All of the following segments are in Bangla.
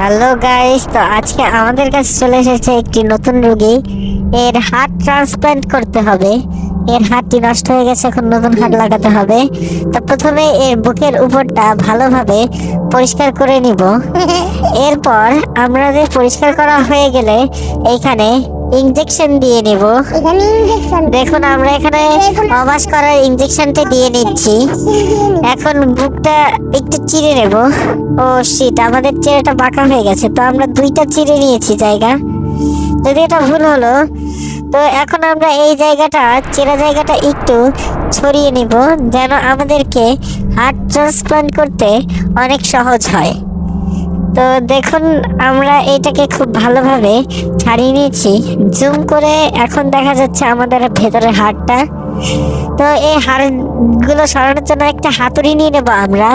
হ্যালো গাইস, তো আজকে আমাদের কাছে চলে এসেছে একটি নতুন রোগী। এর হার্ট ট্রান্সপ্ল্যান্ট করতে হবে। এর হার্টটি নষ্ট হয়ে গেছে, এখন নতুন হার্ট লাগাতে হবে। তো প্রথমে এর বুকের উপরটা ভালোভাবে পরিষ্কার করে নিব। এরপর আমাদের পরিষ্কার করা হয়ে গেলে এইখানে ইনজেকশন দিয়ে নিব। দেখুন আমরা এখানে অবাস করার ইনজেকশনটা দিয়ে নিচ্ছি। এখন বুকটা একটু চিরে নেব। ও শিট, আমাদের চিরেটা বাঁকা হয়ে গেছে, তো আমরা দুইটা চিরে নিয়েছি জায়গা, যদি এটা ভুল হলো। তো এখন আমরা এই জায়গাটা, চেরা জায়গাটা একটু ছড়িয়ে নিব, যেন আমাদেরকে হার্ট ট্রান্সপ্লান্ট করতে অনেক সহজ হয়। তো দেখুন আমরা এইটাকে খুব ভালোভাবে ছাড়িয়ে নিয়েছি। জুম করে এখন দেখা যাচ্ছে আমাদের ভেতরের হাড়টা। তো এই হাড়গুলো সরানোর জন্য একটা হাতুড়ি নিয়ে নেবো আমরা।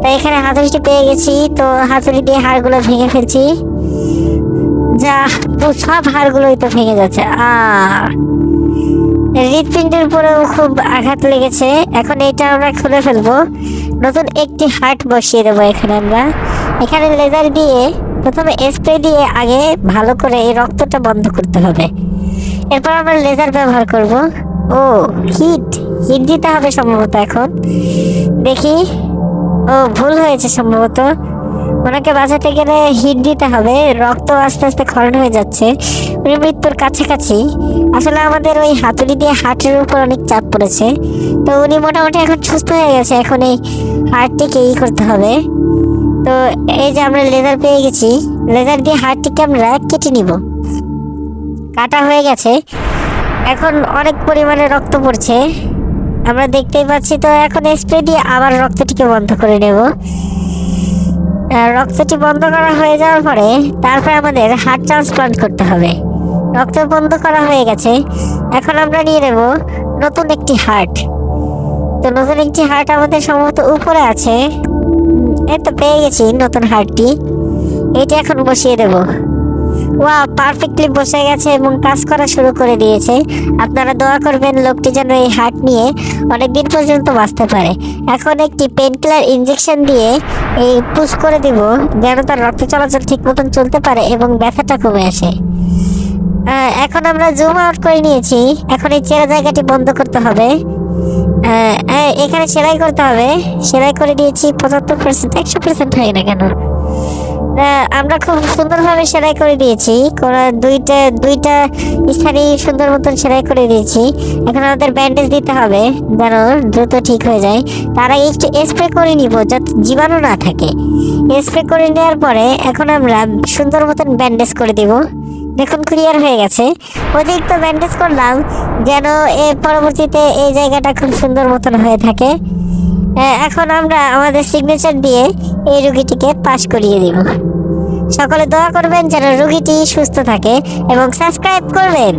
তো এখানে হাতুড়িটি পেয়ে গেছি, তো হাতুড়ি দিয়ে হাড়গুলো ভেঙে ফেলছি। যা, সব হাড়গুলোই তো ভেঙে যাচ্ছে। হৃৎপিণ্ডের উপরেও খুব আঘাত লেগেছে। এখন এটা আমরা খুলে ফেলবো, নতুন একটি হার্ট বসিয়ে দেবো এখানে আমরা। এখানে লেজার দিয়ে প্রথমে স্প্রে দিয়ে আগে ভালো করে এই রক্তটা বন্ধ করতে হবে। এরপর আমরা লেজার ব্যবহার করব। ও হিট দিতে হবে সম্ভবত। এখন দেখি, ও ভুল হয়েছে সম্ভবত। ওনাকে বাঁচাতে গেলে হিট দিতে হবে। রক্ত আস্তে আস্তে ক্ষরণ হয়ে যাচ্ছে, উনি মৃত্যুর কাছাকাছি। আসলে আমাদের ওই হাতুড়ি দিয়ে হার্টের উপর অনেক চাপ পড়েছে, তো উনি মোটামুটি এখন সুস্থ হয়ে গেছে। এখন এই হার্টটিকে করতে হবে। তো এই যে আমরা লেজার পেয়ে গেছি, লেজার দিয়ে হার্টটিকে আমরা কেটে নিব। কাটা হয়ে গেছে, এখন অনেক পরিমাণে রক্ত পড়ছে, আমরা দেখতেই পাচ্ছি। তো এখন স্প্রে দিয়ে আবার রক্তটিকে বন্ধ করে নেব। রক্তটি বন্ধ করা হয়ে যাওয়ার পরে তারপর আমাদের হার্ট ট্রান্সপ্লান্ট করতে হবে। রক্ত বন্ধ করা হয়ে গেছে, এখন আমরা নিয়ে নেব নতুন একটি হার্ট। তো নতুন একটি হার্ট আমাদের সম্ভবত উপরে আছে। এই তো পেয়ে গেছি নতুন হার্টটি। এটা এখন বসিয়ে দেব। ওয়া, পারফেক্টলি বসে গেছে এবং কাজ করা শুরু করে দিয়েছে। আপনারা দোয়া করবেন লোকটি যেন এই হার্ট নিয়ে অনেক দিন পর্যন্ত বাঁচতে পারে। এখন একটি পেনকিলার ইনজেকশন দিয়ে এই পুশ করে দিব, যেন তার রক্ত চলাচল ঠিক মতন চলতে পারে এবং ব্যথাটা কমে আসে। এখন আমরা জুম আউট করে নিয়েছি। এখন এই চেরা জায়গাটি বন্ধ করতে হবে। এখানে সেলাই করতে হবে। সেলাই করে দিয়েছি 75%, 100% হয় না কেন। আমরা খুব সুন্দরভাবে সেলাই করে দিয়েছি। দুইটা স্থানে সুন্দর মতন সেলাই করে দিয়েছি। এখন আমাদের ব্যান্ডেজ দিতে হবে যেন দ্রুত ঠিক হয়ে যায়। তার আগে একটু স্প্রে করে নিব যাতে জীবাণু না থাকে। স্প্রে করে নেওয়ার পরে এখন আমরা সুন্দর মতন ব্যান্ডেজ করে দিব। দেখুন ক্লিয়ার হয়ে গেছে। অতিরিক্ত ব্যান্ডেজ করলাম যেন পরবর্তীতে এই জায়গাটা খুব সুন্দর মতন হয়ে থাকে। এখন আমরা আমাদের সিগনেচার দিয়ে এই রোগীটিকে পাস করিয়ে দিব। সকলে দোয়া করবেন যেন রোগীটি সুস্থ থাকে এবং সাবস্ক্রাইব করবেন।